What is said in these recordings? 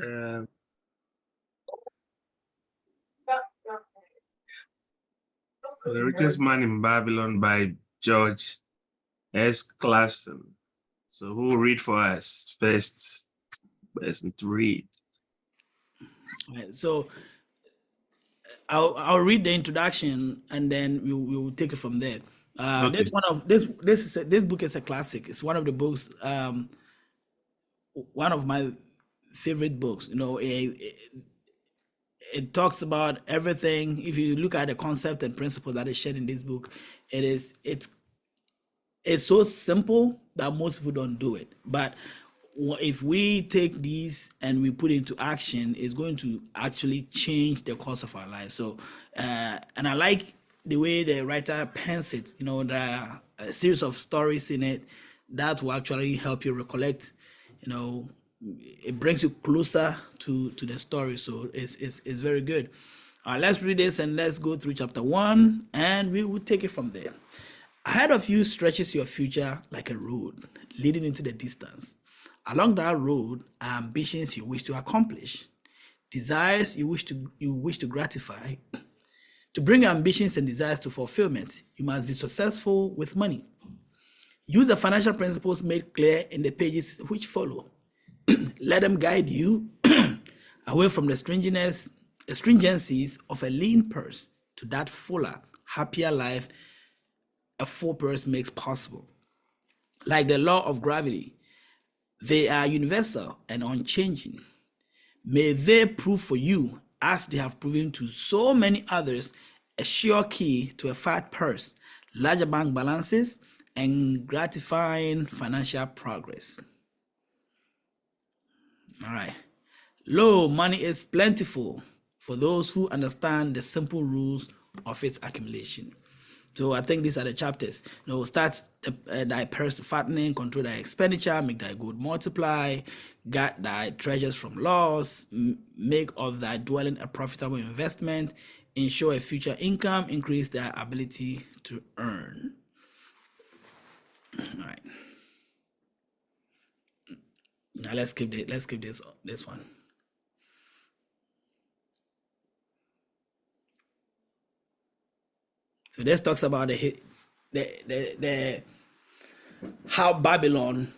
Uh, The Richest Man in Babylon by George S. Clason. So who will read for us first? Person to read. Right. So I'll read the introduction and then we'll take it from there. This Okay. one of this book is a classic. It's one of the books, one of my favorite books. It talks about everything. If you look at the concept and principle that is shared in this book, it's so simple that most people don't do it. But if we take these and we put into action, it's going to actually change the course of our life. So, and I like the way the writer pens it. There are a series of stories in it that will actually help you recollect. You know, it brings you closer to the story. So it's very good. Let's read this and let's go through chapter 1, and we will take it from there. Ahead of you stretches your future like a road leading into the distance. Along that road are ambitions you wish to accomplish, desires you wish to gratify. To bring ambitions and desires to fulfillment, you must be successful with money. Use the financial principles made clear in the pages which follow. Let them guide you away from the stringencies of a lean purse to that fuller, happier life a full purse makes possible. Like the law of gravity, they are universal and unchanging. May they prove for you, as they have proven to so many others, a sure key to a fat purse, larger bank balances, and gratifying financial progress. All right. Lo, money is plentiful for those who understand the simple rules of its accumulation. So I think these are the chapters. Start thy purse to fattening, control thy expenditure, make thy good multiply, guard thy treasures from loss, make of thy dwelling a profitable investment, ensure a future income, increase thy ability to earn. All right. Now let's keep this one. So this talks about the how Babylon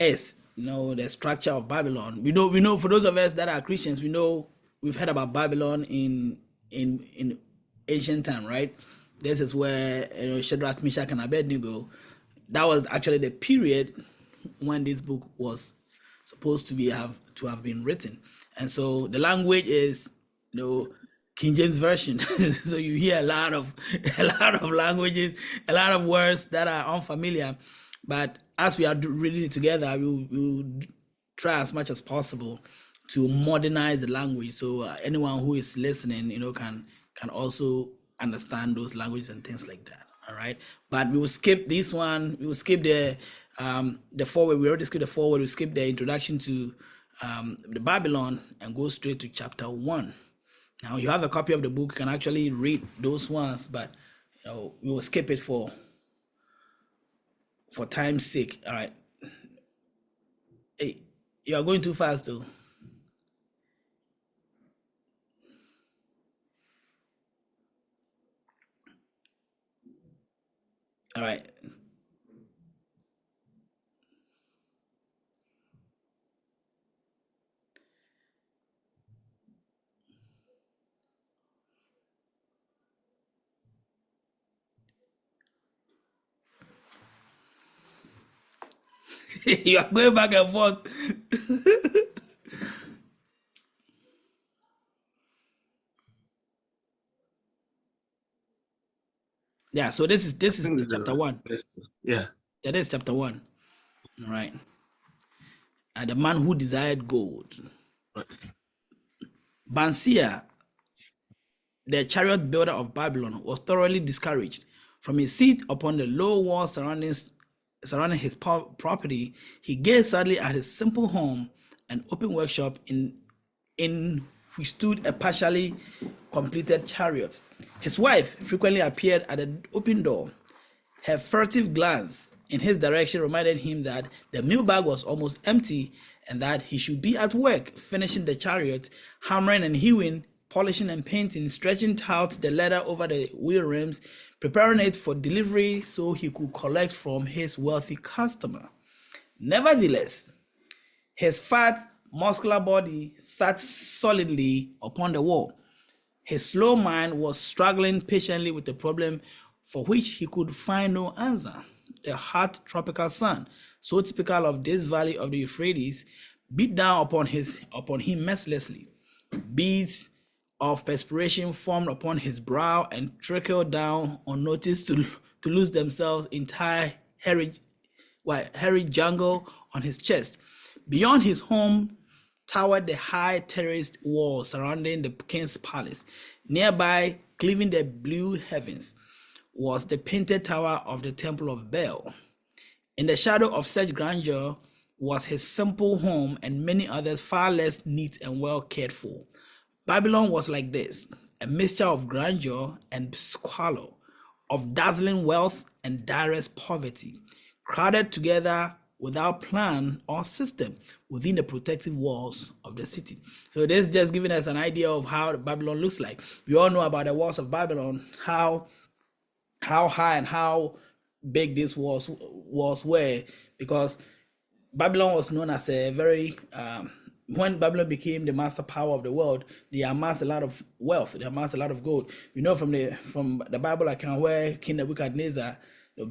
is, the structure of Babylon. We know for those of us that are Christians, we know we've heard about Babylon in ancient time, right? This is where Shadrach, Meshach, and Abednego. That was actually the period when this book was supposed to have been written, and so the language is King James Version. So you hear a lot of languages, a lot of words that are unfamiliar. But as we are reading it together, we'll try as much as possible to modernize the language, so anyone who is listening, can also understand those languages and things like that. All right, but we will skip this one. We will skip the forward. We already skipped the forward. We skip the introduction to the Babylon and go straight to chapter 1. Now you have a copy of the book, you can actually read those ones, but we will skip it for time's sake. All right. Hey, you are going too fast though. All right. You are going back and forth. Yeah, so I this is think this is chapter the 1. best. Yeah. Yeah, this is chapter 1. All right. And the man who desired gold. Right. Bansia, the chariot builder of Babylon, was thoroughly discouraged. From his seat upon the low wall surrounding his property, he gazed sadly at his simple home and open workshop in which stood a partially completed chariot. His wife frequently appeared at the open door. Her furtive glance in his direction reminded him that the meal bag was almost empty and that he should be at work, finishing the chariot, hammering and hewing, polishing and painting, stretching out the leather over the wheel rims, preparing it for delivery so he could collect from his wealthy customer. Nevertheless, his fat, muscular body sat solidly upon the wall. His slow mind was struggling patiently with a problem for which he could find no answer. The hot tropical sun, so typical of this valley of the Euphrates, beat down upon him mercilessly. Beads of perspiration formed upon his brow and trickled down unnoticed to lose themselves in hairy jungle on his chest. Beyond his home towered the high terraced wall surrounding the king's palace. Nearby, cleaving the blue heavens, was the painted tower of the temple of Baal. In the shadow of such grandeur was his simple home and many others far less neat and well cared for. Babylon was like this, a mixture of grandeur and squalor, of dazzling wealth and direst poverty, crowded together without plan or system within the protective walls of the city. So this is just giving us an idea of how Babylon looks like. We all know about the walls of Babylon, how high and how big these walls were, because Babylon was known as a very when Babylon became the master power of the world, they amassed a lot of wealth, they amassed a lot of gold. We know from the Bible account where King Nebuchadnezzar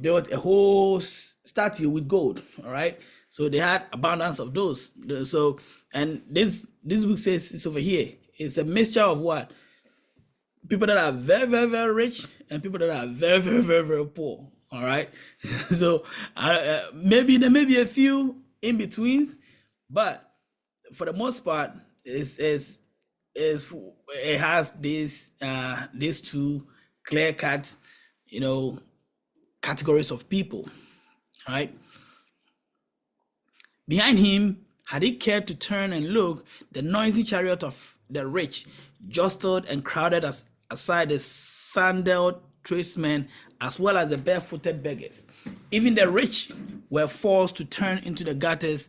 built a whole statue with gold. All right, so they had abundance of those. So, and this book says it's over here. It's a mixture of what? People that are very, very, very rich and people that are very, very, very, very poor. All right, so maybe there may be a few in betweens, but for the most part, it has these two clear cut, categories of people. All right. Behind him, had he cared to turn and look, the noisy chariot of the rich jostled and crowded aside the sandaled tradesmen as well as the barefooted beggars. Even the rich were forced to turn into the gutters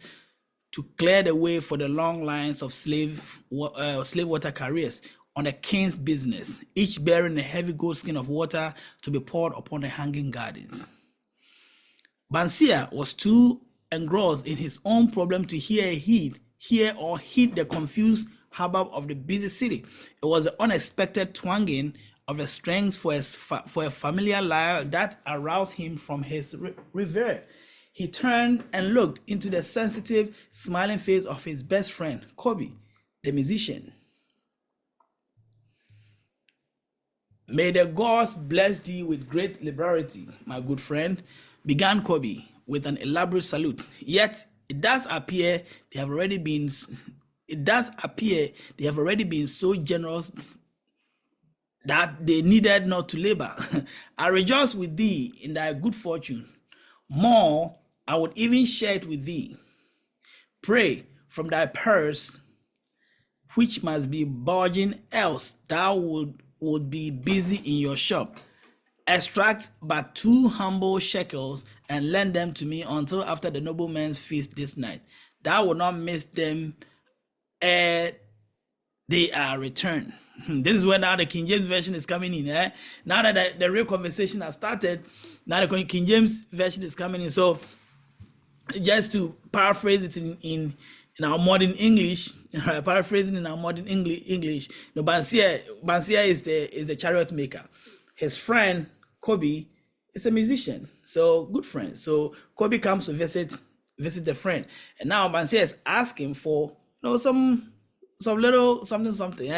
to clear the way for the long lines of slave water carriers on the king's business, each bearing a heavy gold skin of water to be poured upon the hanging gardens. Bansia was too engrossed in his own problem to hear or heed the confused hubbub of the busy city. It was the unexpected twanging of the strings for a familiar lyre that aroused him from his reverie. He turned and looked into the sensitive, smiling face of his best friend, Kobe, the musician. May the gods bless thee with great liberality, my good friend, began Kobe with an elaborate salute. Yet it does appear they have already been so generous that they needed not to labor. I rejoice with thee in thy good fortune. More, I would even share it with thee. Pray from thy purse, which must be bulging, else thou would be busy in your shop. Extract but 2 humble shekels and lend them to me until after the nobleman's feast this night. Thou will not miss them ere they are returned. This is where now the King James Version is coming in. Now that the real conversation has started, now the King James Version is coming in. So just to paraphrase it in our modern English, paraphrasing in our modern English, Bansia is the chariot maker. His friend Kobe is a musician, so good friends. So Kobe comes to visit the friend, and now Bansia is asking for some little something.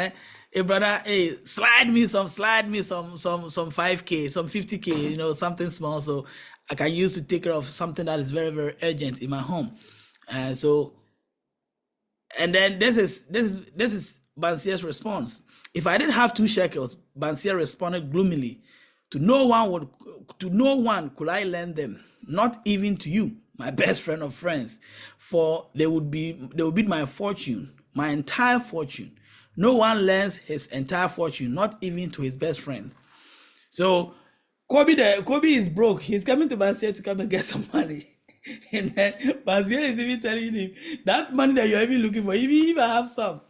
Hey brother, hey, slide me some 5K, some 50K, something small, so I can use to take care of something that is very, very urgent in my home. And then this is Bansia's response. If I didn't have 2 shekels, Bansia responded gloomily, to no one could I lend them, not even to you, my best friend of friends, for they would be my fortune, my entire fortune. No one lends his entire fortune, not even to his best friend. So Kobe is broke. He's coming to Bansia to come and get some money. And then Basia is even telling him that money that you're even looking for, if I have some,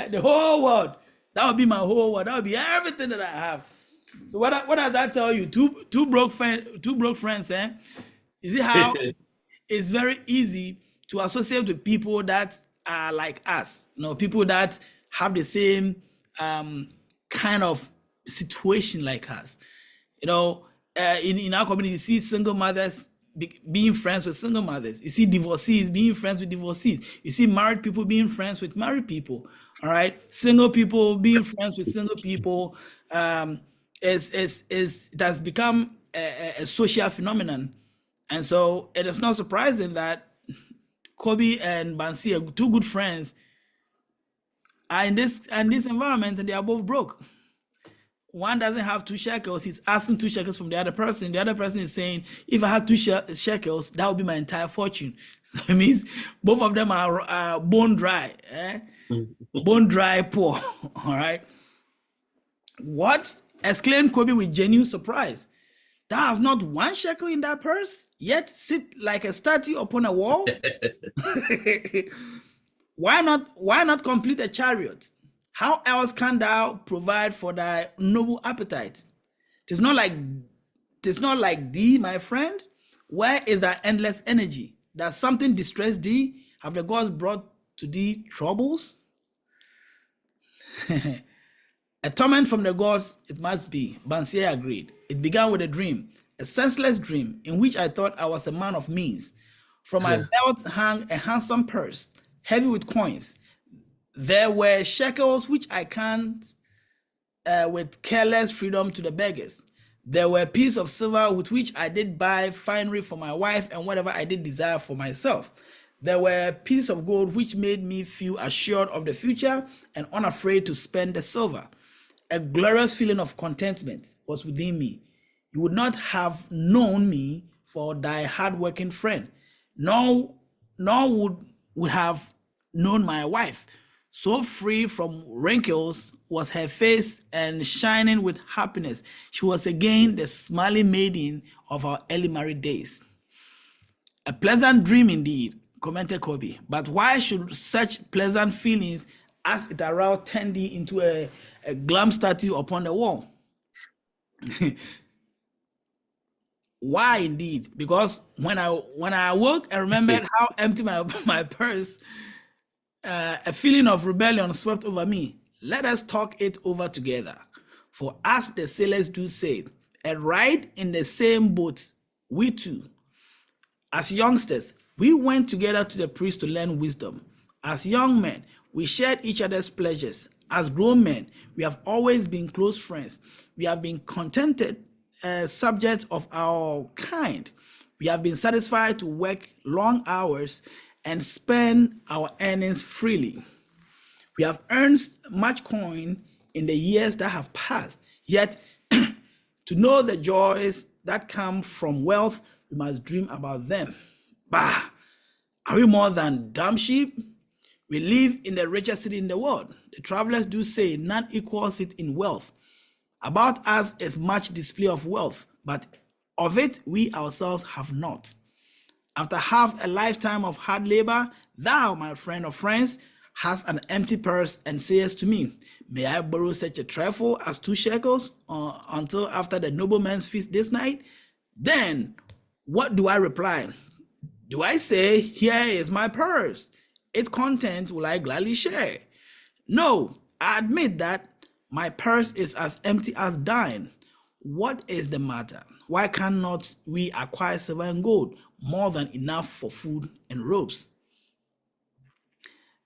the whole world, that would be my whole world. That would be everything that I have. So what does that tell you? Two broke friends, eh? You see how it's very easy to associate with people that are like us, people that have the same kind of situation like us. In our community, you see single mothers being friends with single mothers. You see divorcees being friends with divorcees. You see married people being friends with married people. All right, single people being friends with single people. It has become a social phenomenon, and so it is not surprising that Kobe and Bansi, two good friends, are in this environment, and they are both broke. One doesn't have 2 shekels, he's asking 2 shekels from the other person. The other person is saying, if I had 2 shekels, that would be my entire fortune. It means both of them are bone dry, bone dry poor. All right. What? Exclaimed Kobe with genuine surprise. Thou hast not 1 shekel in that purse, yet sit like a statue upon a wall? Why not complete a chariot? How else can thou provide for thy noble appetite? Tis not like thee, my friend. Where is thy endless energy? Does something distress thee? Have the gods brought to thee troubles? A torment from the gods it must be, Bansier agreed. It began with a dream, a senseless dream, in which I thought I was a man of means. From my belt hung a handsome purse, heavy with coins. There were shekels which I canned with careless freedom to the beggars. There were pieces of silver with which I did buy finery for my wife and whatever I did desire for myself. There were pieces of gold which made me feel assured of the future and unafraid to spend the silver. A glorious feeling of contentment was within me. You would not have known me for thy hard-working friend, nor would have known my wife. So free from wrinkles was her face and shining with happiness. She was again the smiling maiden of our early married days. A pleasant dream indeed, commented Kobe. But why should such pleasant feelings as it aroused turn thee into a glam statue upon the wall? Why indeed? Because when I awoke, I remembered how empty my purse, a feeling of rebellion swept over me. Let us talk it over together. For as the sailors do say, a ride in the same boat, we too. As youngsters, we went together to the priest to learn wisdom. As young men, we shared each other's pleasures. As grown men, we have always been close friends. We have been contented subjects of our kind. We have been satisfied to work long hours and spend our earnings freely. We have earned much coin in the years that have passed. Yet, to know the joys that come from wealth, we must dream about them. Bah! Are we more than dumb sheep? We live in the richest city in the world. The travelers do say none equals it in wealth. About us is much display of wealth, but of it we ourselves have not. After half a lifetime of hard labor, thou, my friend of friends, hast an empty purse and sayest to me, may I borrow such a trifle as 2 shekels until after the nobleman's feast this night? Then what do I reply? Do I say, here is my purse, its contents will I gladly share? No, I admit that my purse is as empty as thine. What is the matter? Why cannot we acquire silver and gold, more than enough for food and robes?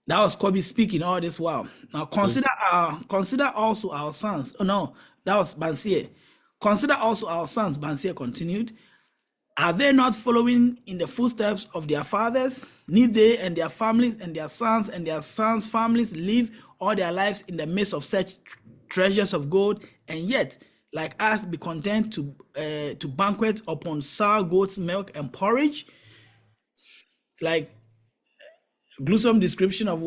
That was Kobe speaking all this while. Now consider also our sons. Oh no, that was Bansier. Consider also our sons, Bansier continued. Are they not following in the footsteps of their fathers? Need they and their families and their sons' families live all their lives in the midst of such treasures of gold, and yet, like us, be content to banquet upon sour goat's milk and porridge? It's like a gruesome description of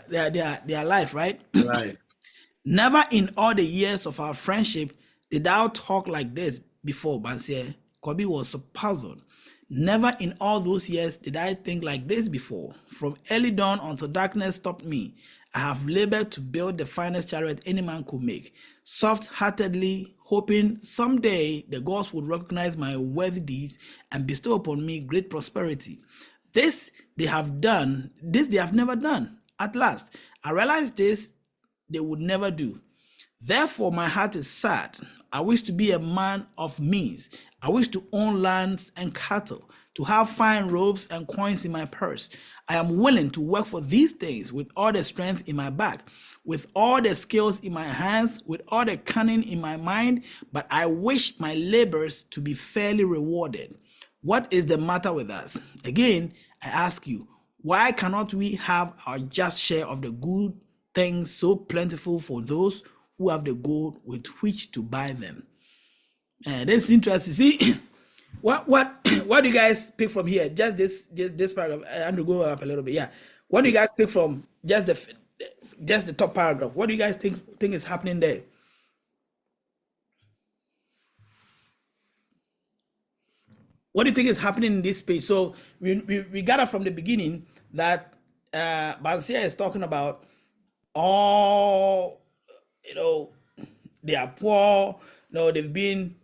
their life, right? Right. Never in all the years of our friendship did thou talk like this before, Bansier. Kobe was so puzzled. Never in all those years did I think like this before. From early dawn until darkness stopped me, I have labored to build the finest chariot any man could make, soft heartedly hoping someday the gods would recognize my worthy deeds and bestow upon me great prosperity. This they have done, this they have never done. At last, I realized this they would never do. Therefore, my heart is sad. I wish to be a man of means. I wish to own lands and cattle, to have fine robes and coins in my purse. I am willing to work for these things with all the strength in my back, with all the skills in my hands, with all the cunning in my mind, but I wish my labors to be fairly rewarded. What is the matter with us? Again, I ask you, why cannot we have our just share of the good things so plentiful for those who have the gold with which to buy them? That's interesting. See, what do you guys pick from here? Just this paragraph. I'm gonna go up a little bit. Yeah. What do you guys pick from just the top paragraph? What do you guys think is happening there? What do you think is happening in this space? So we gather from the beginning that Bansia is talking about all, you know, they are poor. No, they've been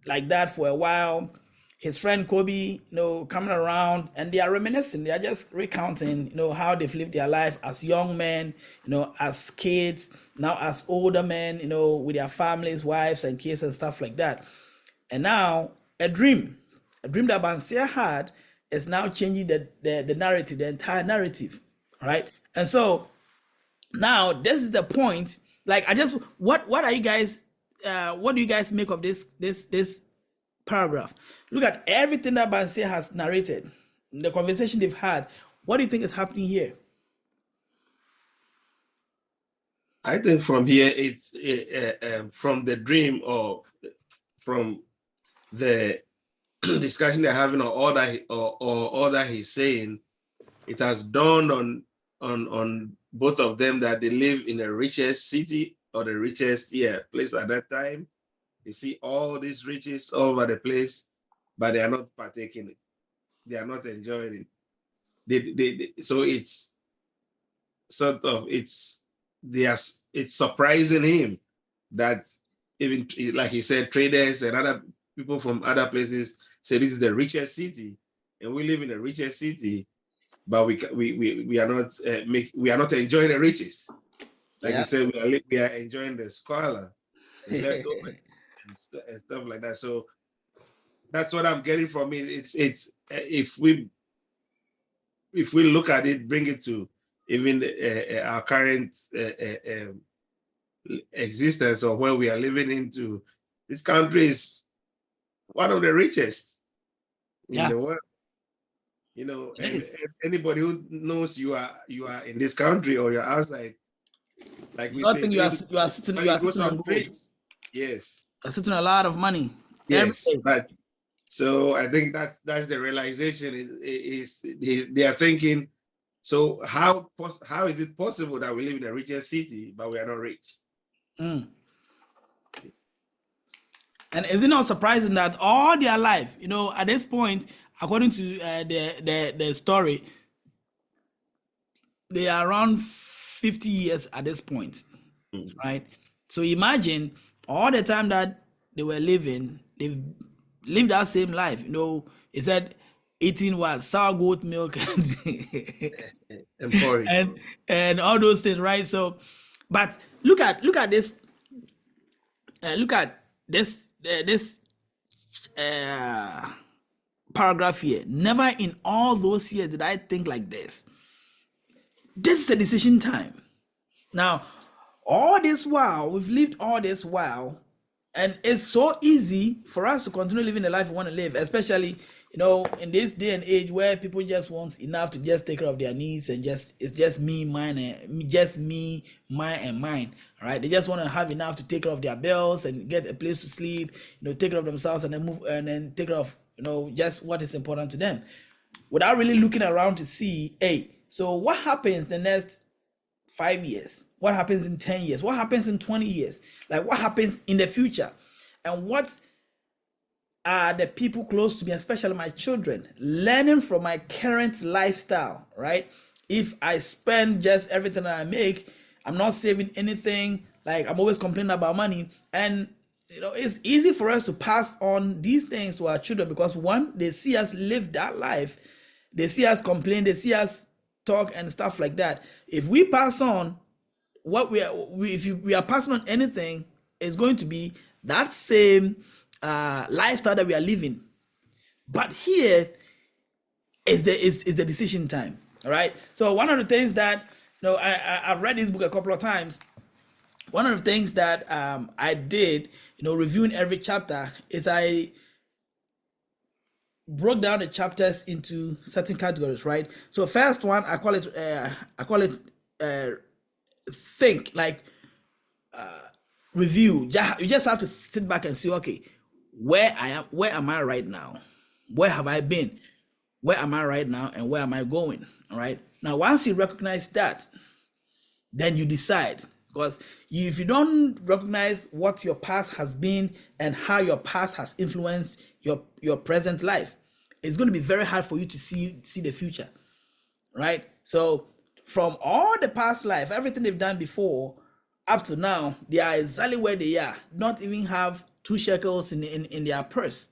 like that for a while. His friend Kobe, coming around, and they are reminiscing. They are just recounting, how they've lived their life as young men, as kids, now as older men, with their families, wives, and kids and stuff like that. And now a dream that Bansia had is now changing the narrative, the entire narrative, right? And so now this is the point. Like, what are you guys what do you guys make of this paragraph? Look at everything that Bansia has narrated, the conversation they've had. What do you think is happening here? I think from here, it's from the dream from the discussion they're having, or all that he's saying, it has dawned on both of them that they live in the richest city, or the richest place at that time. They see all these riches all over the place, but they are not partaking it. They are not enjoying it. So it's sort of it's surprising him that even, like he said, traders and other people from other places say this is the richest city, and we live in the richest city, but we are not we are not enjoying the riches. Like you Yeah. said, we are enjoying the squalor, the leftovers, and stuff like that. So that's what I'm getting from it. It's if we look at it, bring it to even our current existence, or where we are living into, this country is one of the richest in Yeah, the world. it And is. anybody who knows you are in this country, or you're outside, like You we don't say, think you when you are go sitting on some gold. streets, yes, You're sitting on a lot of money every yes, day. but so I think that's the realization they are thinking. So how is it possible that we live in the richest city but we are not rich? Mm. And is it not surprising that all their life, at this point, according to the story, they are around 50 years at this point, Mm. right? So imagine all the time that they were living, they've lived that same life. It said eating what, sour goat milk And porridge. and all those things, right? So, but look at this uh, paragraph here. Never in all those years did I think like this. This is a decision time. Now, all this while, we've lived all this while, and it's so easy for us to continue living the life we want to live, especially, in this day and age where people just want enough to just take care of their needs, and it's just me, mine, and just me, mine, and mine. All right, they just want to have enough to take care of their bills and get a place to sleep, take care of themselves, and then move, and then take care of, just what is important to them, without really looking around to see, hey, so what happens the next 5 years? What happens in 10 years? What happens in 20 years? Like, what happens in the future? And what are the people close to me, especially my children, learning from my current lifestyle, right? If I spend just everything that I make, I'm not saving anything, like I'm always complaining about money. And it's easy for us to pass on these things to our children because one, they see us live that life, they see us complain, they see us talk and stuff like that. If we pass on what if we are passing on anything, it's going to be that same lifestyle that we are living. But here is the decision time. All right. So one of the things that I've read this book a couple of times. One of the things that I did, reviewing every chapter, is I broke down the chapters into certain categories. Right. So first one, I call it think, like review. You just have to sit back and see, okay, where am I right now? Where have I been? Where am I right now? And where am I going? All right. Now, once you recognize that, then you decide. Because if you don't recognize what your past has been and how your past has influenced your present life, it's going to be very hard for you to see the future. Right. So from all the past life, everything they've done before up to now, they are exactly where they are, not even have 2 shekels in their purse.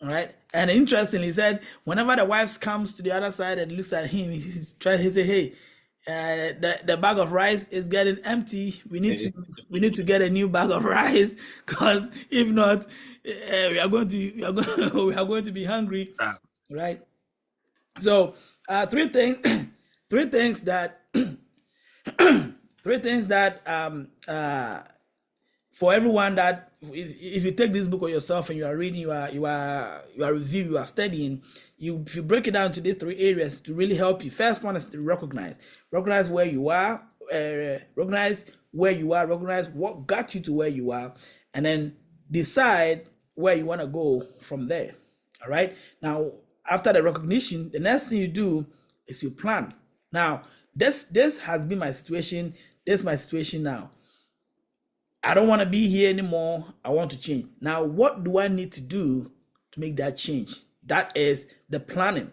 All right. And interestingly, he said, whenever the wife comes to the other side and looks at him, he say, hey, the bag of rice is getting empty. We need to get a new bag of rice, because if not, we are going to be hungry. Right. So 3 things, 3 things that for everyone, that if you take this book on yourself and you are reading, you are reviewing, you are studying, if you break it down to these 3 areas to really help you. First one is to recognize where you are, recognize what got you to where you are, and then decide where you want to go from there. All right. Now, after the recognition, the next thing you do is you plan. Now, this has been my situation. This is my situation now. I don't want to be here anymore. I want to change. Now, what do I need to do to make that change? That is the planning.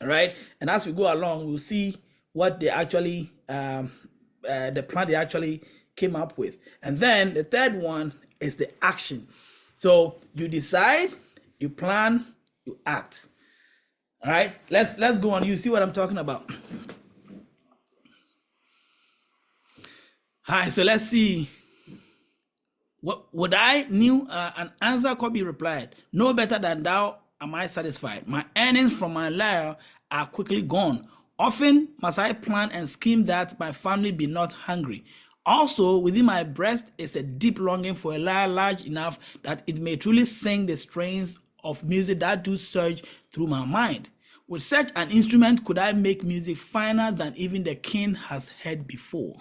All right. And as we go along, we'll see what they actually, the plan they actually came up with. And then the third one is the action. So you decide, you plan, you act. All right. Let's go on. You see what I'm talking about. All right, so let's see. What would I knew an answer could be replied. No better than thou am I satisfied. My earnings from my lyre are quickly gone. Often must I plan and scheme that my family be not hungry. Also within my breast is a deep longing for a lyre large enough that it may truly sing the strains of music that do surge through my mind. With such an instrument could I make music finer than even the king has heard before.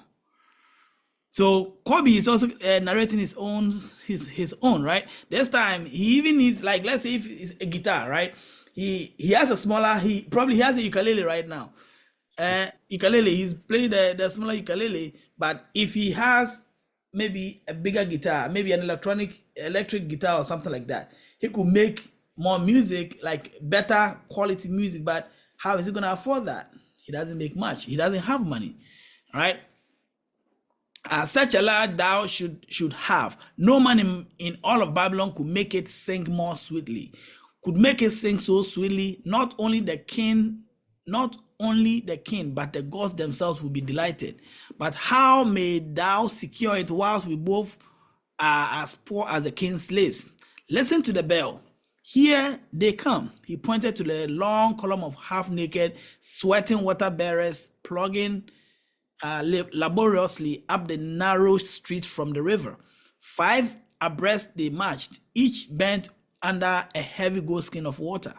So Kobe is also narrating his own, right? This time he even needs, like, let's say if it's a guitar, right? He has a smaller, he probably has a ukulele right now. Ukulele, he's playing the smaller ukulele, but if he has maybe a bigger guitar, maybe an electric guitar or something like that, he could make more music, like better quality music. But how is he gonna afford that? He doesn't make much. He doesn't have money, right? Such a lyre thou should have. No man in all of Babylon could make it sing more sweetly, could make it sing so sweetly. Not only the king, but the gods themselves will be delighted. But how may thou secure it whilst we both are as poor as the king's slaves? Listen to the bell. Here they come. He pointed to the long column of half-naked, sweating water bearers plugging laboriously up the narrow street from the river. 5 abreast they marched, each bent under a heavy goatskin of water.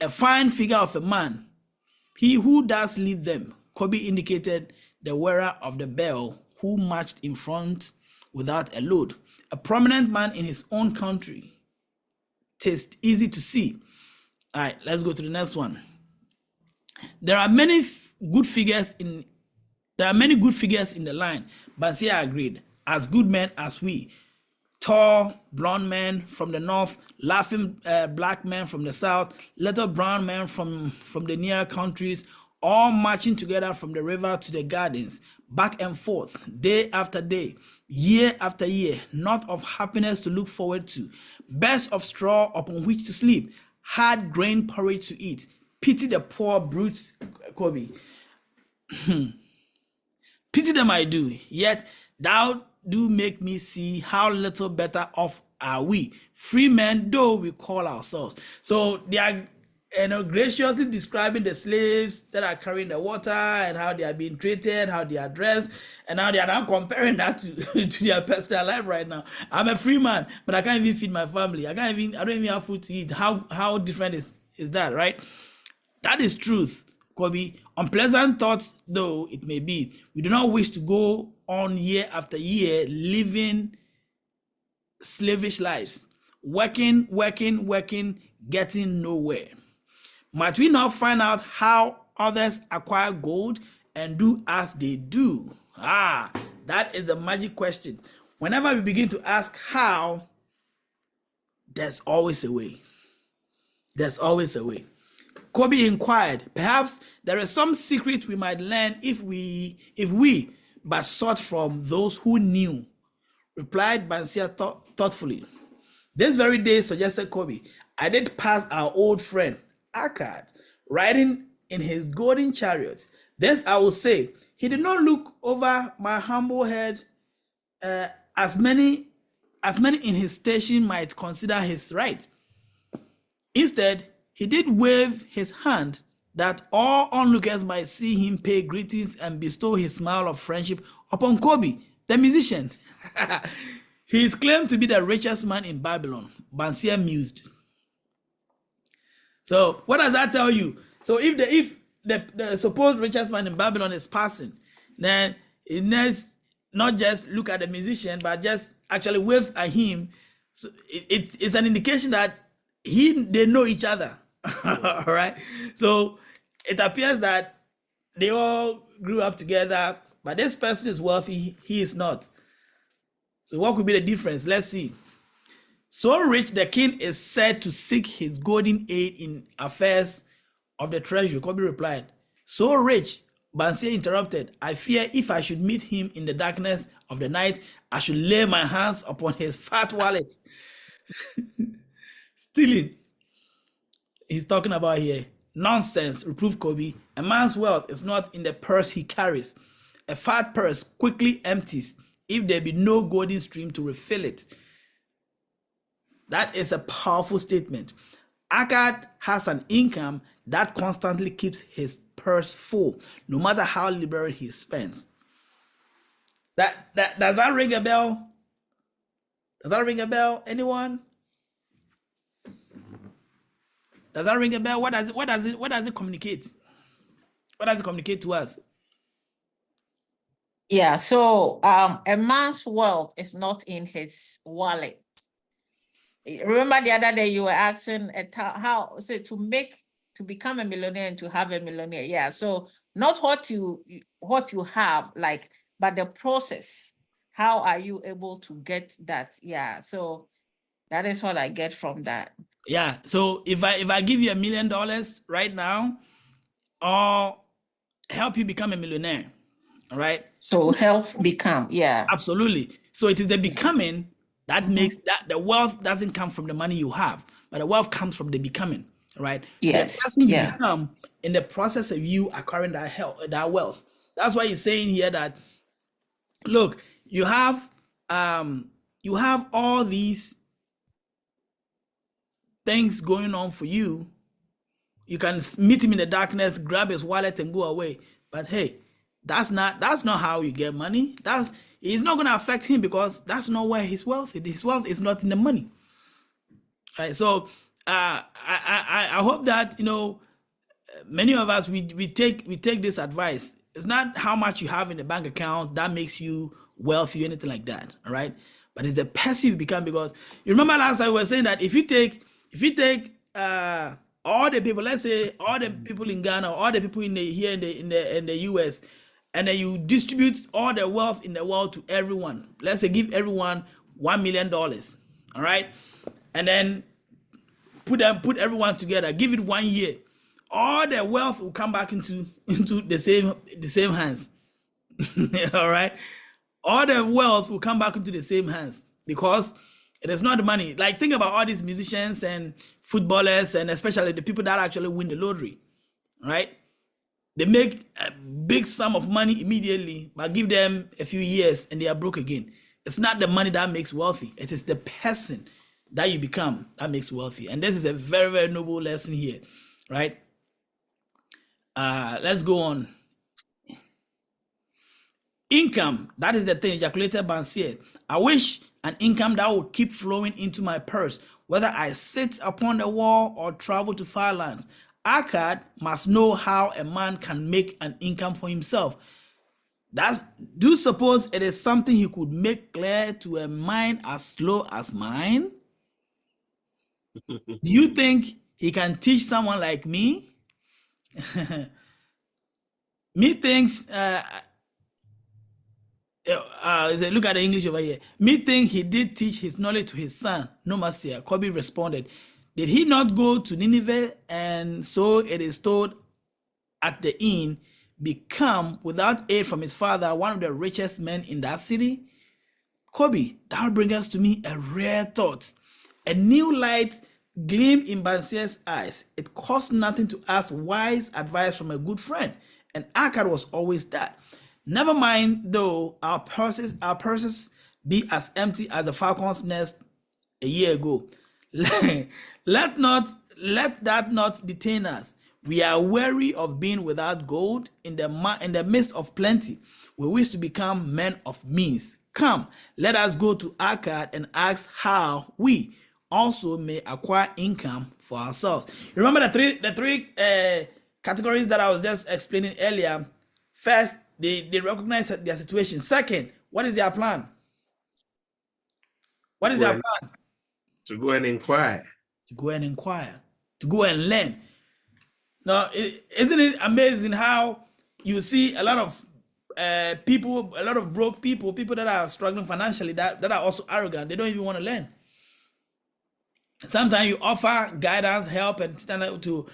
A fine figure of a man. He who does lead them, Kobe indicated the wearer of the bell who marched in front without a load. A prominent man in his own country. 'Tis easy to see. All right, let's go to the next one. There are many good figures in the line, Bansia agreed, as good men as we. tall blonde men from the north, laughing black men from the south, little brown men from the nearer countries, all marching together from the river to the gardens, back and forth, day after day, year after year, not of happiness to look forward to, beds of straw upon which to sleep, hard grain porridge to eat. Pity the poor brutes, Kobe. Pity them I do, yet thou do make me see how little better off are we, free men though we call ourselves. So they are graciously describing the slaves that are carrying the water and how they are being treated, how they are dressed, and how they are now comparing that to, to their personal life right now. I'm a free man, but I can't even feed my family. I don't even have food to eat. How different is that, right? That is truth, Kobe. Unpleasant thoughts, though it may be, we do not wish to go on year after year living slavish lives, working, getting nowhere. Might we not find out how others acquire gold and do as they do? That is the magic question. Whenever we begin to ask how, there's always a way. There's always a way. Kobe inquired, perhaps there is some secret we might learn if we but sought from those who knew. Replied Bansia thoughtfully. This very day, suggested Kobe, I did pass our old friend, Akkad, riding in his golden chariot. This I will say, he did not look over my humble head as many in his station might consider his right. Instead, he did wave his hand that all onlookers might see him pay greetings and bestow his smile of friendship upon Kobe, the musician. He is claimed to be the richest man in Babylon, Bansia mused. So what does that tell you? So if the supposed richest man in Babylon is passing, then it needs not just look at the musician, but just actually waves at him. So it's an indication that they know each other. All right. So it appears that they all grew up together, but this person is wealthy, he is not. So what could be the difference? Let's see. So rich, the king is said to seek his golden aid in affairs of the treasury. Kobe replied, so rich, Bansia interrupted, I fear if I should meet him in the darkness of the night, I should lay my hands upon his fat wallet. Stealing. He's talking about here. Nonsense, reproved Kobe. A man's wealth is not in the purse he carries. A fat purse quickly empties if there be no golden stream to refill it. That is a powerful statement. Akkad has an income that constantly keeps his purse full, no matter how liberal he spends. Does that ring a bell? Does that ring a bell? Anyone? Does that ring a bell? What does it communicate? What does it communicate to us? Yeah, so a man's wealth is not in his wallet. Remember the other day you were asking how to become a millionaire and to have a millionaire. Yeah, so not what you have, like, but the process. How are you able to get that? Yeah, so that is what I get from that. Yeah, so if I give you $1 million right now, or help you become a millionaire, all right? So help become, yeah. Absolutely. So it is the becoming that makes that the wealth doesn't come from the money you have, but the wealth comes from the becoming, right? Yes. The person you become in the process of you acquiring that wealth. That's why he's saying here that, look, you have all these things going on for you. You can meet him in the darkness, grab his wallet and go away. But hey, that's not how you get money. It's not going to affect him because that's not where his wealth is. His wealth is not in the money. Right? So I hope that many of us we take this advice. It's not how much you have in the bank account that makes you wealthy or anything like that. All right, but it's the person you become. Because you remember last time we were saying that if you take all the people, let's say all the people in Ghana, all the people in the US, and then you distribute all the wealth in the world to everyone. Let's say give everyone $1 million. All right, and then put everyone together, give it 1 year, all the wealth will come back into the same hands. All right, all the wealth will come back into the same hands because it is not the money. Like, think about all these musicians and footballers, and especially the people that actually win the lottery, right? They make a big sum of money immediately, but give them a few years and they are broke again. It's not the money that makes wealthy. It is the person that you become that makes wealthy. And this is a very, very noble lesson here, right? Let's go on. Income, that is the thing. Ejaculated Bansier. I wish an income that would keep flowing into my purse, whether I sit upon the wall or travel to far lands. Akkad must know how a man can make an income for himself. Do you suppose it is something he could make clear to a mind as slow as mine? Do you think he can teach someone like me? Me thinks, look at the English over here. Me think he did teach his knowledge to his son, no Marcia. Kobe responded, did he not go to Nineveh? And so it is told at the inn, become, without aid from his father, one of the richest men in that city? Kobe, that brings us to me a rare thought. A new light gleamed in Bansier's eyes. It cost nothing to ask wise advice from a good friend, and Akkad was always that. Never mind, though, our purses be as empty as the falcon's nest a year ago. Let that not detain us. We are weary of being without gold in the midst of plenty. We wish to become men of means. Come, let us go to Akkad and ask how we also may acquire income for ourselves. You remember the three categories that I was just explaining earlier? First, they recognize their situation. Second, what is their plan? What is their plan? To go and inquire. To go and inquire. To go and learn. Now, isn't it amazing how you see a lot of people, a lot of broke people that are struggling financially, that are also arrogant. They don't even want to learn. Sometimes you offer guidance, help, and stand up to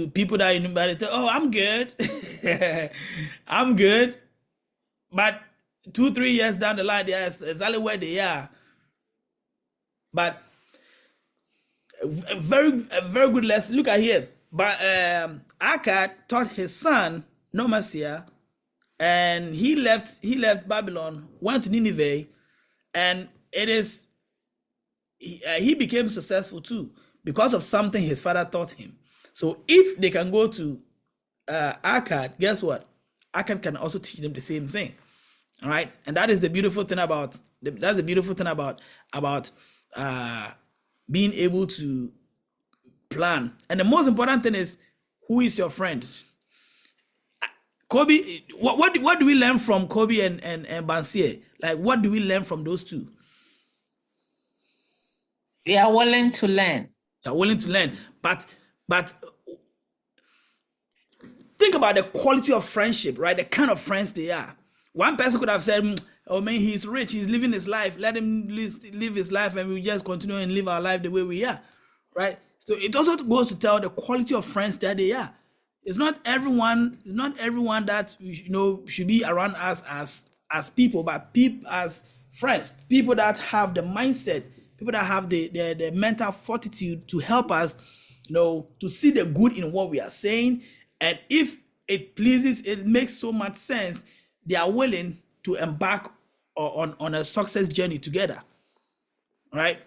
people that you know, they say, oh, I'm good. I'm good. But 2-3 years down the line, they are exactly where they are. But a very good lesson. Look at here. But Akkad taught his son Nomasia, and he left Babylon, went to Nineveh, and he became successful too because of something his father taught him. So if they can go to Akkad, guess what? Akkad can also teach them the same thing. All right, and that is the beautiful thing about being able to plan. And the most important thing is, who is your friend? Kobe, what do we learn from Kobe and Bansier? Like, what do we learn from those two? They are willing to learn. They are willing to learn, but think about the quality of friendship, right? The kind of friends they are. One person could have said, oh man, he's rich, he's living his life, let him live his life, and we just continue and live our life the way we are, right? So it also goes to tell the quality of friends that they are. It's not everyone that should be around us as people, but people as friends, people that have the mindset, people that have the mental fortitude to help us, to see the good in what we are saying. And if it pleases, it makes so much sense, they are willing to embark on a success journey together, right?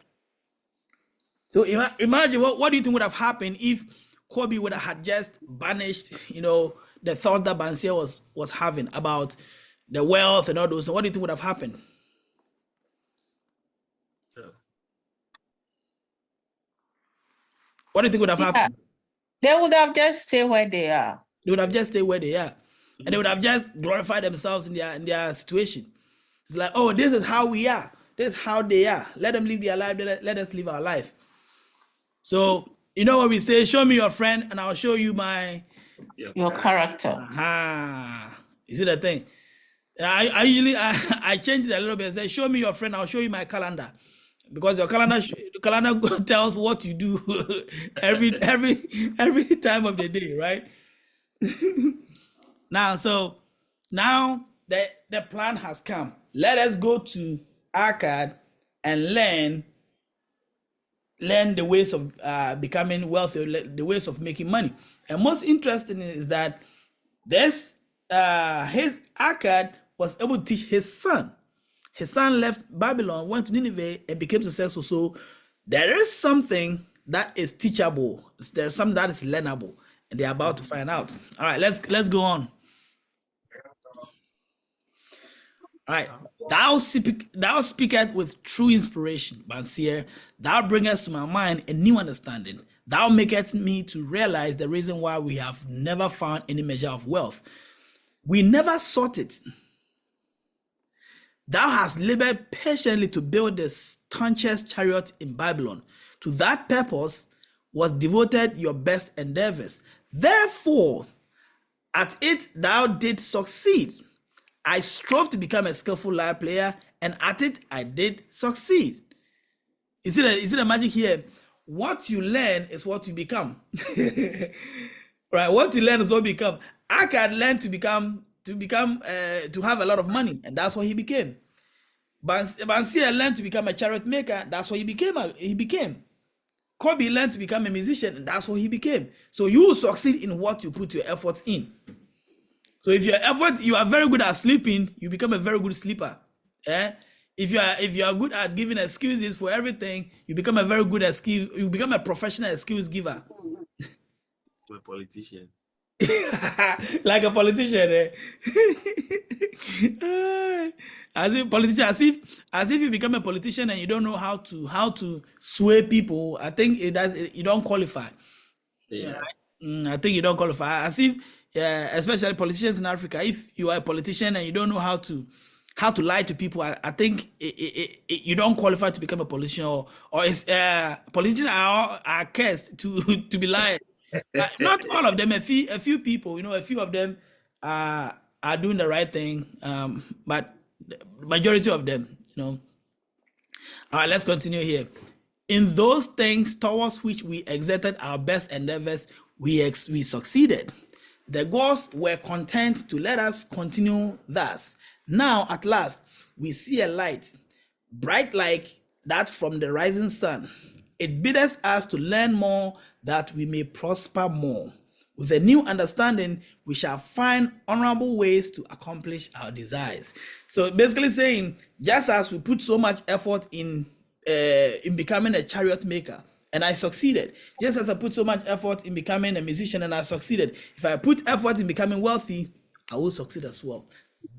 So imagine what do you think would have happened if Kobe would have had just banished, the thought that Bansier was having about the wealth and all those. So what do you think would have happened? What do you think would have happened? They would have just stayed where they are. They would have just stayed where they are. And they would have just glorified themselves in their situation. It's like, oh, this is how we are. This is how they are. Let them live their life. Let us live our life. So, you know what we say? Show me your friend and I'll show you your character. You see the thing? I usually I change it a little bit and say, show me your friend, I'll show you my calendar. Because your calendar tells what you do every time of the day, right? Now, so now the plan has come. Let us go to Arcad and learn the ways of becoming wealthy, the ways of making money. And most interesting is that this his Arcad was able to teach his son. His son left Babylon, went to Nineveh, and became successful. So there is something that is teachable. There's something that is learnable, and they're about to find out. All right, let's go on. All right. Thou speakest with true inspiration, Bansier. Thou bringest to my mind a new understanding. Thou makest me to realize the reason why we have never found any measure of wealth. We never sought it. Thou hast labored patiently to build the staunchest chariot in Babylon. To that purpose was devoted your best endeavors. Therefore, at it thou didst succeed. I strove to become a skillful lyre player, and at it I did succeed. You see the magic here? What you learn is what you become. Right? What you learn is what you become. Akkad learned to have a lot of money, and that's what he became. Bansier learned to become a chariot maker, that's what he became. Kobe learned to become a musician, and that's what he became. So you will succeed in what you put your efforts in. So if you are very good at sleeping, you become a very good sleeper. If you are good at giving excuses for everything, you become a very good excuse. You become a professional excuse giver. I'm a politician. Like a politician, as if you become a politician and you don't know how to sway people. I think you don't qualify. Yeah. I think you don't qualify. As if, especially politicians in Africa, if you are a politician and you don't know how to lie to people, I think you don't qualify to become a politician, or politicians are cursed to be liars. Not all of them. A few people, a few of them are doing the right thing, but the majority of them, All right, let's continue here. In those things towards which we exerted our best endeavors, we succeeded. The gods were content to let us continue thus. Now, at last, we see a light, bright like that from the rising sun. It bids us to learn more that we may prosper more. With a new understanding, we shall find honorable ways to accomplish our desires. So basically saying, just as we put so much effort in becoming a chariot maker, and I succeeded. Just as I put so much effort in becoming a musician and I succeeded. If I put effort in becoming wealthy, I will succeed as well.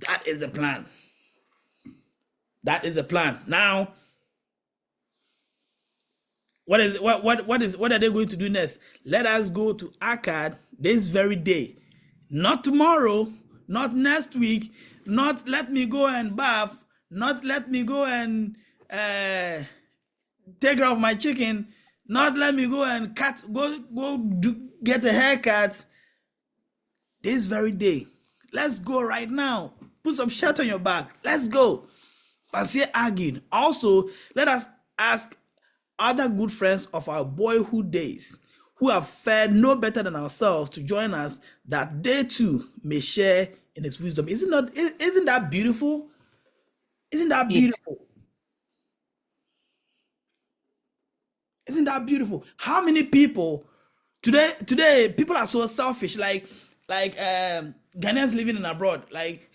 That is the plan. That is the plan. Now, what are they going to do next? Let us go to Akkad this very day. Not tomorrow, not next week, not let me go and bath, not let me go and take care of my chicken, not let me go and get a haircut. This very day. Let's go right now. Put some shirt on your back. Let's go. Bansier argued. Also, let us ask other good friends of our boyhood days who have fared no better than ourselves to join us, that they too may share in his wisdom. Isn't that beautiful? Isn't that beautiful? Isn't that beautiful? How many people today people are so selfish, like Ghanaians living in abroad, like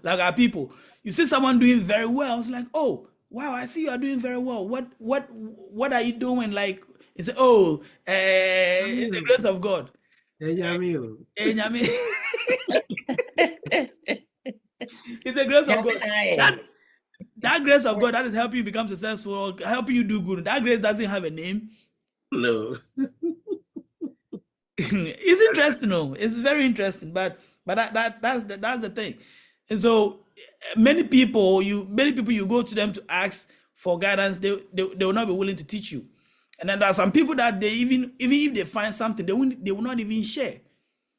like our people. You see someone doing very well, it's like, oh wow, I see you are doing very well. What are you doing? Like, it's it's the grace of God. It's the grace of God. That grace of God that is helping you become successful, helping you do good. That grace doesn't have a name. No. It's interesting, though. It's very interesting, but that's the thing. And so many people you go to them to ask for guidance, they will not be willing to teach you. And then there are some people that they even if they find something, they will not even share.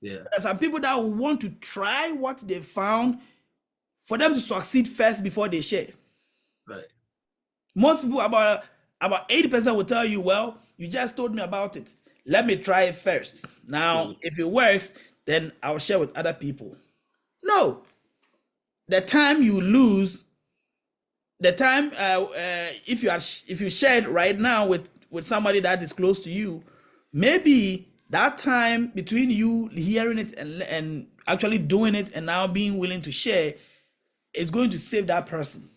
Yeah. There are some people that want to try what they found for them to succeed first before they share. Right. Most people, about 80% will tell you, well, you just told me about it. Let me try it first. Now, if it works, then I'll share with other people. No. The time you lose, the time if you share it right now with somebody that is close to you, maybe that time between you hearing it and actually doing it and now being willing to share is going to save that person.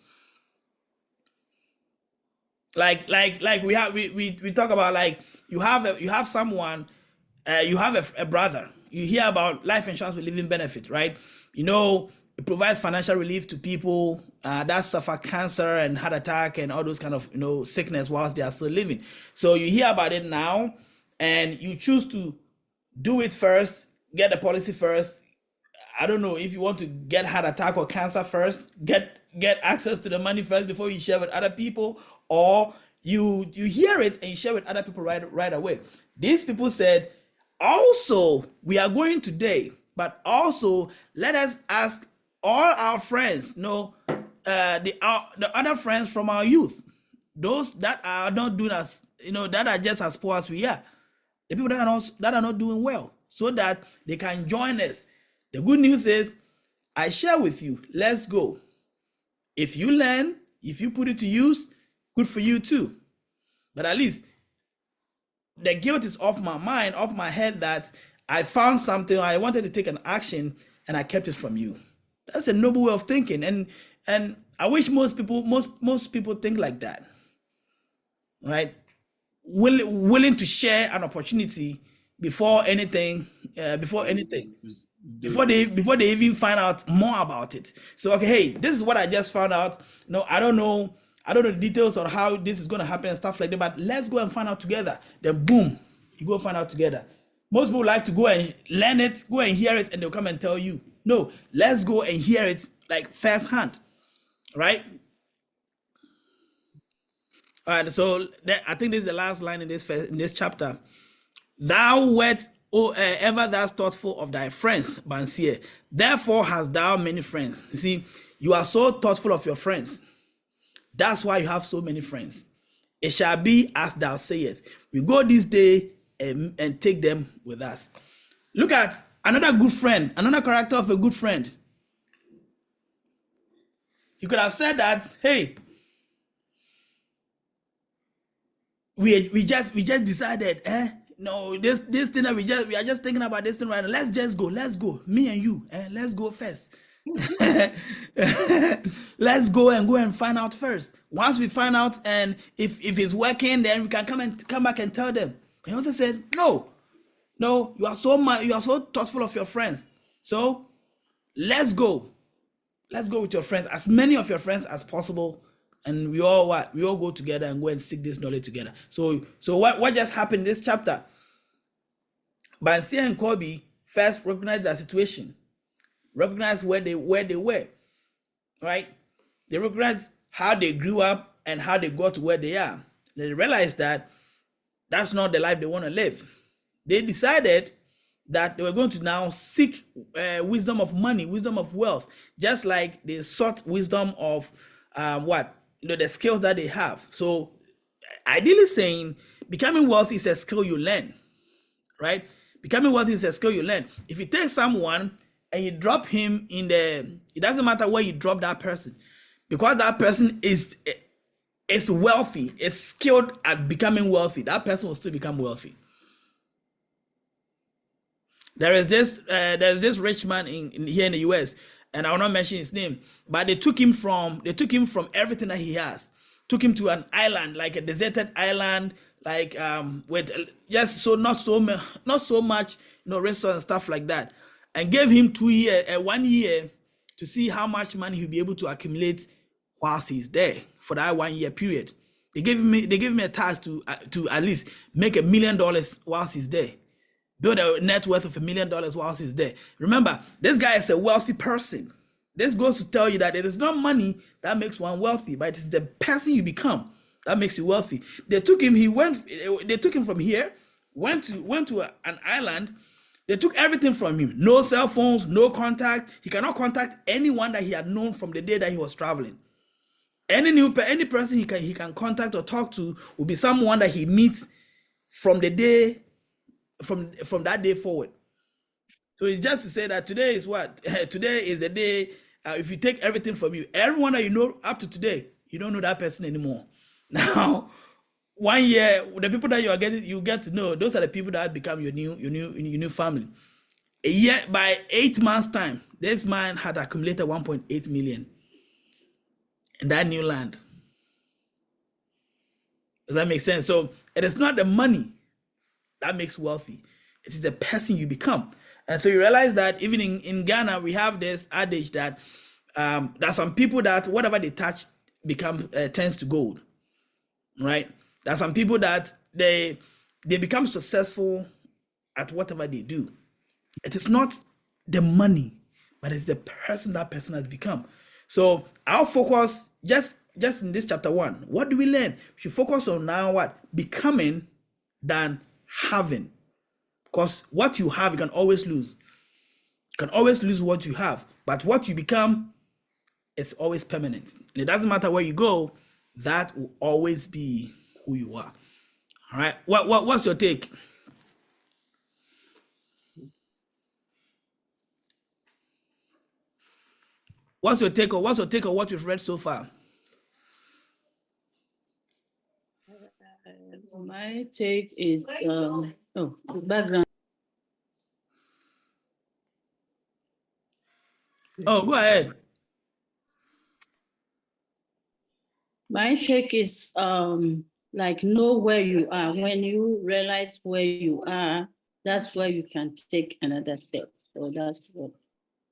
Like we talk about, like, you have someone, you have a brother, you hear about life insurance with living benefit, right? You know, it provides financial relief to people that suffer cancer and heart attack and all those kind of, sickness whilst they are still living. So you hear about it now and you choose to do it first, get the policy first. I don't know if you want to get heart attack or cancer first, get access to the money first before you share with other people, or you hear it and you share with other people right away. These people said, also, we are going today, but also let us ask all our friends, the other friends from our youth, those that are not doing as, that are just as poor as we are, the people that are not doing well, so that they can join us. The good news is, I share with you, let's go. If you learn, if you put it to use, good for you too. But at least the guilt is off my mind, off my head, that I found something, I wanted to take an action, and I kept it from you. That's a noble way of thinking, and I wish most people think like that, right? Willing to share an opportunity before anything, before they even find out more about it. So, okay, hey, this is what I just found out. I don't know the details on how this is going to happen and stuff like that, but let's go and find out together. Then boom, you go find out together. Most people like to go and learn it, go and hear it, and they'll come and tell you. No, let's go and hear it like firsthand, right? All right, so I think this is the last line in this chapter. Thou wert ever thou thoughtful of thy friends, Bansier. Therefore hast thou many friends. You see, you are so thoughtful of your friends. That's why you have so many friends. It shall be as thou sayest. We go this day and take them with us. Look at another good friend, another character of a good friend. You could have said that, hey, we just decided, no, this thing that we are just thinking about this thing right now. Let's go, me and you, let's go first. Let's go and find out first. Once we find out, and if it's working, then we can come back and tell them. He also said, no, you are so thoughtful of your friends. So let's go with your friends, as many of your friends as possible, and we all go together and go and seek this knowledge together. So what just happened in this chapter? Bansia and Kobe first recognized their situation, recognized where they were, right? They recognized how they grew up and how they got to where they are. They realized that that's not the life they want to live. They decided that they were going to now seek wisdom of money, wisdom of wealth, just like they sought wisdom of the skills that they have. So ideally saying, becoming wealthy is a skill you learn, right? Becoming wealthy is a skill you learn. If you take someone and you drop him it doesn't matter where you drop that person, because that person is wealthy, is skilled at becoming wealthy, that person will still become wealthy. There's this rich man here in the US, and I will not mention his name, but they took him from everything that he has, took him to an island, like a deserted island, like with just so not so much restaurants and stuff like that, and gave him 1 year to see how much money he'll be able to accumulate whilst he's there for that 1 year period. They gave him a task to at least make $1 million whilst he's there. Build a net worth of $1 million whilst he's there. Remember, this guy is a wealthy person. This goes to tell you that it is not money that makes one wealthy, but it's the person you become that makes you wealthy. They took him from here, went to an island, They took everything from him. No cell phones, no contact. He cannot contact anyone that he had known from the day that he was traveling. Any person he can contact or talk to will be someone that he meets from the day from that day forward. So it's just to say that today is what? Today is the day. If you take everything from you, everyone that you know up to today, you don't know that person anymore. Now, 1 year, the people that you get to know, those are the people that become your new family. A year, by 8 months' time, this man had accumulated 1.8 million in that new land. Does that make sense? So it is not the money that makes wealthy. It is the person you become. And so you realize that even in Ghana, we have this adage that there are some people that whatever they touch turns to gold, right? There are some people that they become successful at whatever they do. It is not the money, but it's the person that person has become. So our focus, just in this chapter 1, what do we learn? We should focus on now what? Becoming than having. Because what you have, you can always lose. You can always lose what you have. But what you become is always permanent. And it doesn't matter where you go, that will always be who you are. All right. What's your take? What's your take on what you've read so far? My take is background. Oh, go ahead. My take is like know where you are. When you realize where you are, that's where you can take another step. So that's what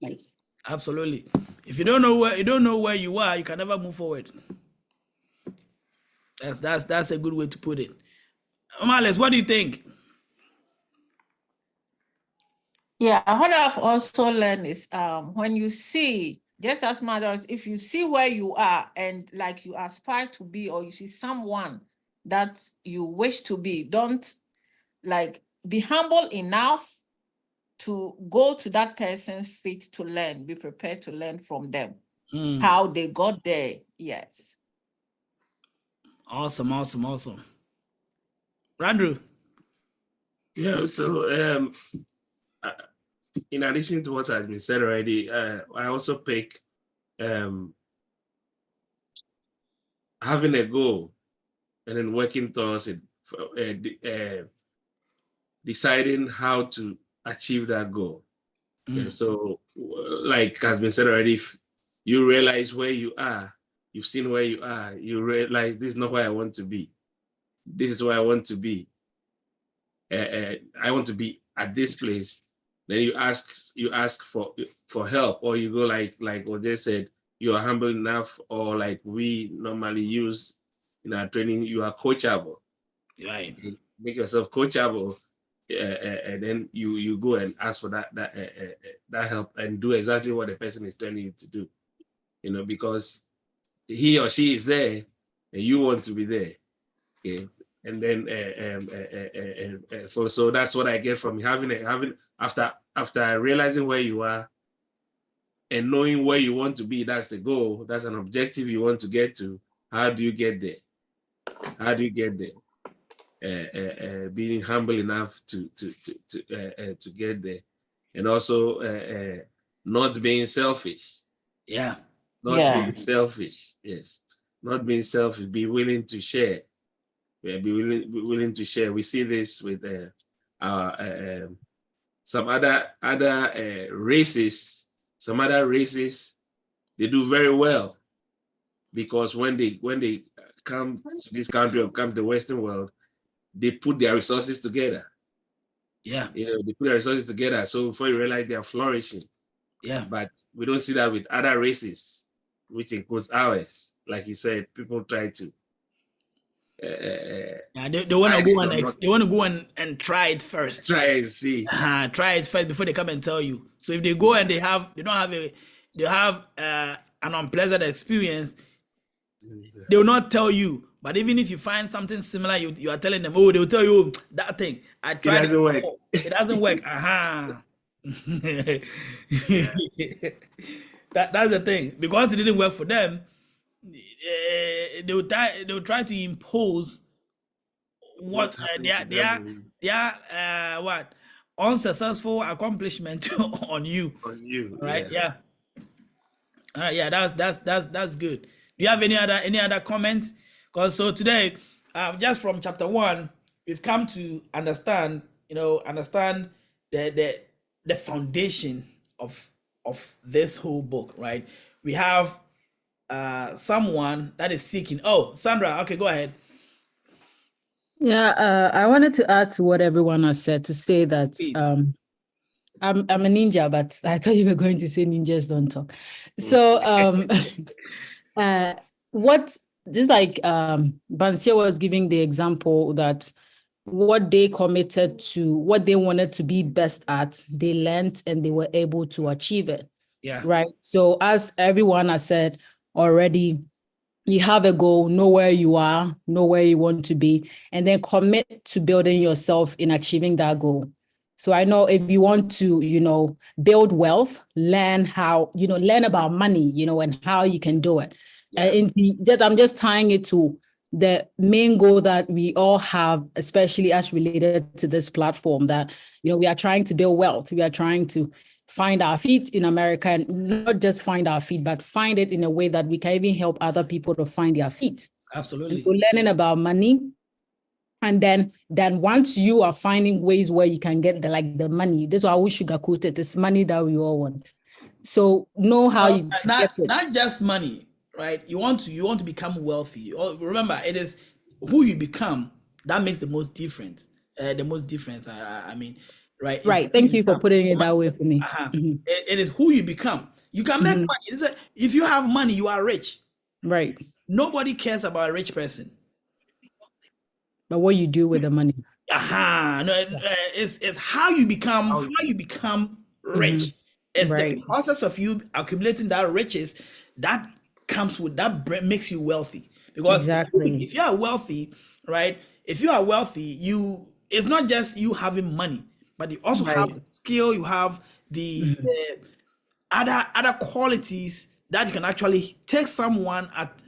my Absolutely. If you don't know where you are, you can never move forward. That's a good way to put it. Males, what do you think? Yeah, what I've also learned is when you see, just as mothers, if you see where you are and like you aspire to be, or you see someone that you wish to be, don't like be humble enough to go to that person's feet to learn, be prepared to learn from them how they got there. Yes. Awesome. Randrew. Yeah, so in addition to what has been said already, I also pick having a goal and then working towards it, deciding how to achieve that goal. Yeah, so like has been said already, if you realize where you are, you've seen where you are, you realize this is not where I want to be. This is where I want to be. I want to be at this place. Then you ask for help, or you go like Ojay said, you are humble enough, or like we normally use in our training, you are coachable. Right. You make yourself coachable, and then you go and ask for that help and do exactly what the person is telling you to do. You know, because he or she is there, and you want to be there. Okay. And then so that's what I get from having after realizing where you are and knowing where you want to be. That's the goal. That's an objective you want to get to. How do you get there? How do you get there? Being humble enough to get there, and also not being selfish. Yeah. Not being selfish. Yes. Not being selfish. Be willing to share. Be willing to share. We see this with our some other races. Some other races, they do very well because when they come to this country or come to the Western world, they put their resources together. Yeah. You know, they put their resources together. So before you realize they are flourishing. Yeah. But we don't see that with other races, which includes ours. Like you said, people try to. Yeah, they want to go and try it first. Try and see. Try it first before they come and tell you. So if they go and they have an unpleasant experience, They will not tell you. But even if you find something similar, you are telling them, oh, they will tell you, "Oh, that thing, I It tried doesn't work. before. It doesn't work. Aha. That's the thing. Because it didn't work for them, they will try to impose What what happened to them their what unsuccessful accomplishment on you. on you? Right? Yeah. Yeah. Yeah, that's good. Do you have any other comments? Because so today, just from chapter 1, we've come to understand, understand the foundation of this whole book, right? We have someone that is seeking. Oh, Sandra, okay, go ahead. Yeah, I wanted to add to what everyone has said to say that Please. I'm a ninja, but I thought you were going to say ninjas don't talk. So what just like Bansia was giving the example that what they committed to, what they wanted to be best at, they learned and they were able to achieve it. Yeah. Right. So as everyone has said already, you have a goal, know where you are, know where you want to be, and then commit to building yourself in achieving that goal. So I know if you want to, build wealth, learn how, learn about money, and how you can do it. Yeah. And I'm just tying it to the main goal that we all have, especially as related to this platform, that, we are trying to build wealth. We are trying to find our feet in America, and not just find our feet, but find it in a way that we can even help other people to find their feet. Absolutely. And so learning about money. And then once you are finding ways where you can get the money, this is why we sugarcoat it. It's money that we all want. So know how you get it. Not just money, right? You want to become wealthy. Remember, it is who you become that makes the most difference. I mean, right? Right. Thank you for putting it that way for me. It is who you become. You can make money. If you have money, you are rich. Right. Nobody cares about a rich person. But what you do with the money. No, it's how you become rich. It's Right. the process of you accumulating that riches that comes with that makes you wealthy. Because Exactly. if you are wealthy, right? If you are wealthy, it's not just you having money, but you also have the skill, you have the other qualities that you can actually take someone at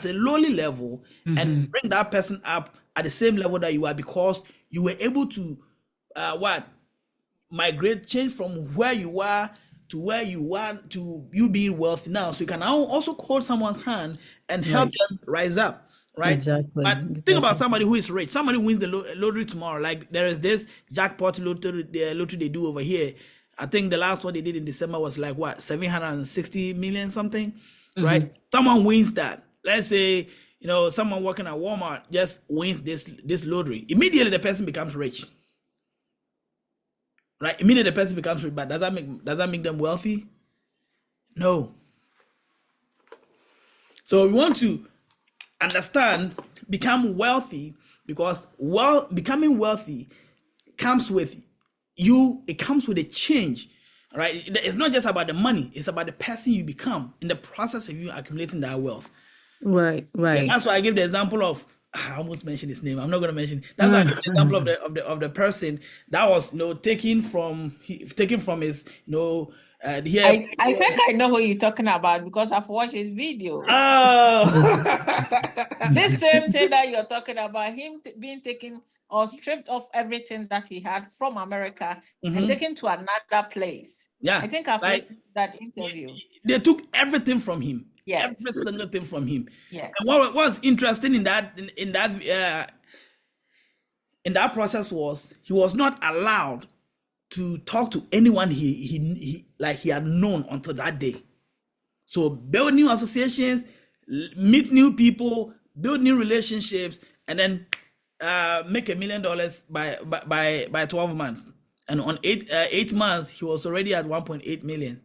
a lowly level and bring that person up at the same level that you are, because you were able to migrate, change from where you are to where you want to you being wealthy now. So you can now also hold someone's hand and help them rise up, right? Exactly. But think about somebody who is rich. Somebody wins the lottery tomorrow. Like there is this jackpot lottery they do over here. I think the last one they did in December was like what, 760 million something, right? Someone wins that. Let's say, someone working at Walmart just wins this lottery. Immediately the person becomes rich. Right? Immediately the person becomes rich, but does that make them wealthy? No. So we want to understand, become wealthy, because becoming wealthy comes with you, it comes with a change, right? It's not just about the money, it's about the person you become in the process of you accumulating that wealth. Right. Yeah, that's why I give the example of, I almost mentioned his name. I'm not going to mention. That's why I give the example of the person that was taken from his I think I know who you're talking about because I've watched his video. Oh, This same thing that you're talking about, him being taken or stripped of everything that he had from America and taken to another place. Yeah, I think I've listened to that interview. They took everything from him. Yes. Every single thing from him. Yes. And what was interesting in that process was he was not allowed to talk to anyone he had known until that day. So build new associations, meet new people, build new relationships, and then make $1 million by 12 months. And on 8 months, he was already at 1.8 million.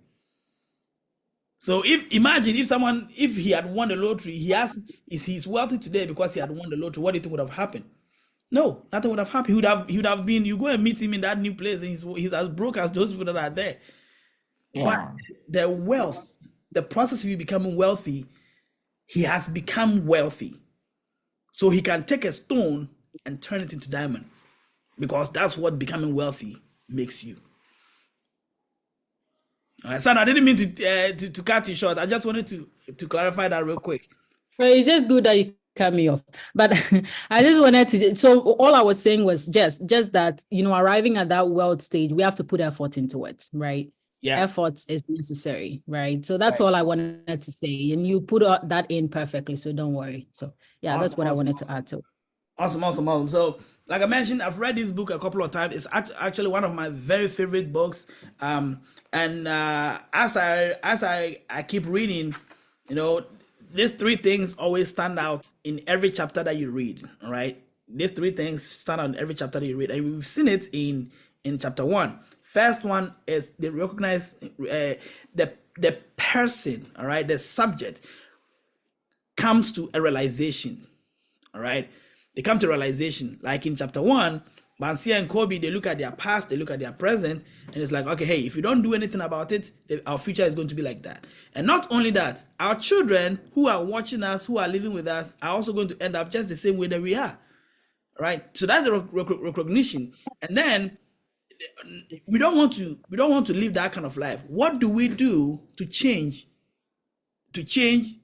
So imagine if he had won the lottery, he's wealthy today because he had won the lottery. What do you think would have happened? No, nothing would have happened. He would have been. You go and meet him in that new place, and he's as broke as those people that are there. Yeah. But the wealth, the process of you becoming wealthy, he has become wealthy. So he can take a stone and turn it into diamond, because that's what becoming wealthy makes you. All right, son, I didn't mean to cut you short. I just wanted to clarify that real quick. Well, it's just good that you cut me off. But I just wanted to, so all I was saying was just that, arriving at that wealth stage, we have to put effort into it, right? Yeah. Effort is necessary, right? So that's Right. all I wanted to say. And you put that in perfectly, so don't worry. So yeah, that's what I wanted to add to it. Awesome. So, like I mentioned, I've read this book a couple of times. It's actually one of my very favorite books. And as I keep reading, these three things always stand out in every chapter that you read. All right, these three things stand out in every chapter that you read, and we've seen it in chapter 1. First one is they recognize the person. All right, the subject comes to a realization. All right, they come to realization. Like in chapter 1, Bansia and Kobe, they look at their past, they look at their present, and it's like, okay, hey, if you don't do anything about it, our future is going to be like that. And not only that, our children who are watching us, who are living with us, are also going to end up just the same way that we are. Right? So that's the recognition. And then we don't want to live that kind of life. What do we do to change change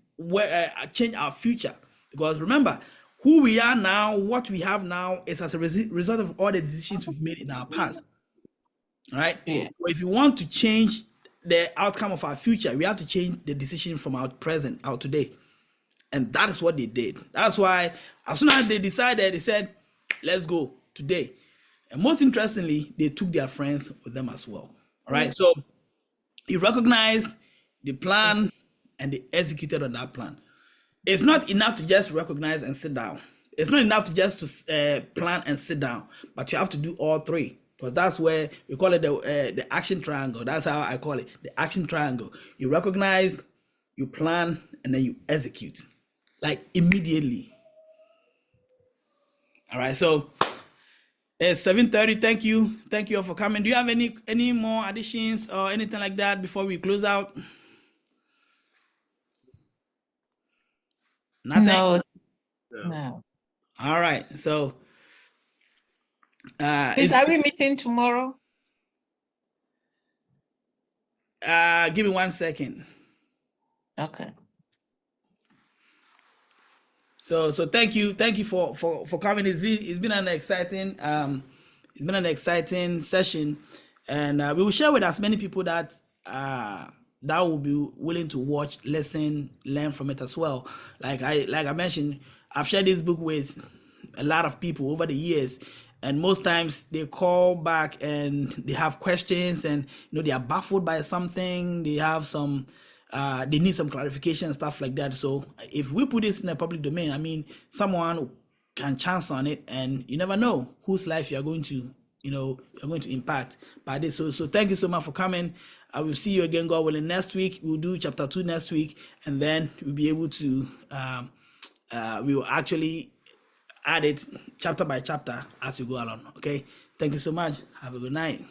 our future? Because remember, who we are now, what we have now, is as a result of all the decisions we've made in our past. All right. Yeah. So if you want to change the outcome of our future, we have to change the decision from our present, our today. And that is what they did. That's why as soon as they decided, they said, let's go today. And most interestingly, they took their friends with them as well. All right. So he recognized the plan and they executed on that plan. It's not enough to just recognize and sit down. It's not enough to just plan and sit down, but you have to do all three, because that's where we call it the action triangle. That's how I call it, the action triangle. You recognize, you plan, and then you execute, like immediately. All right, so it's 7:30. Thank you all for coming. Do you have any more additions or anything like that before we close out? Nothing? No. All right, so Please, are we meeting tomorrow? give me 1 second. Okay. So thank you for coming. It's been an exciting session, and we will share with as many people that will be willing to watch, listen, learn from it as well. Like I mentioned, I've shared this book with a lot of people over the years, and most times they call back and they have questions, and they are baffled by something. They have some they need some clarification and stuff like that. So if we put this in a public domain, I mean, someone can chance on it, and you never know whose life you're going to impact by this. So thank you so much for coming. I will see you again, God willing, next week. We'll do chapter 2 next week, and then we'll be able to we will actually add it chapter by chapter as we go along. Okay, thank you so much. Have a good night.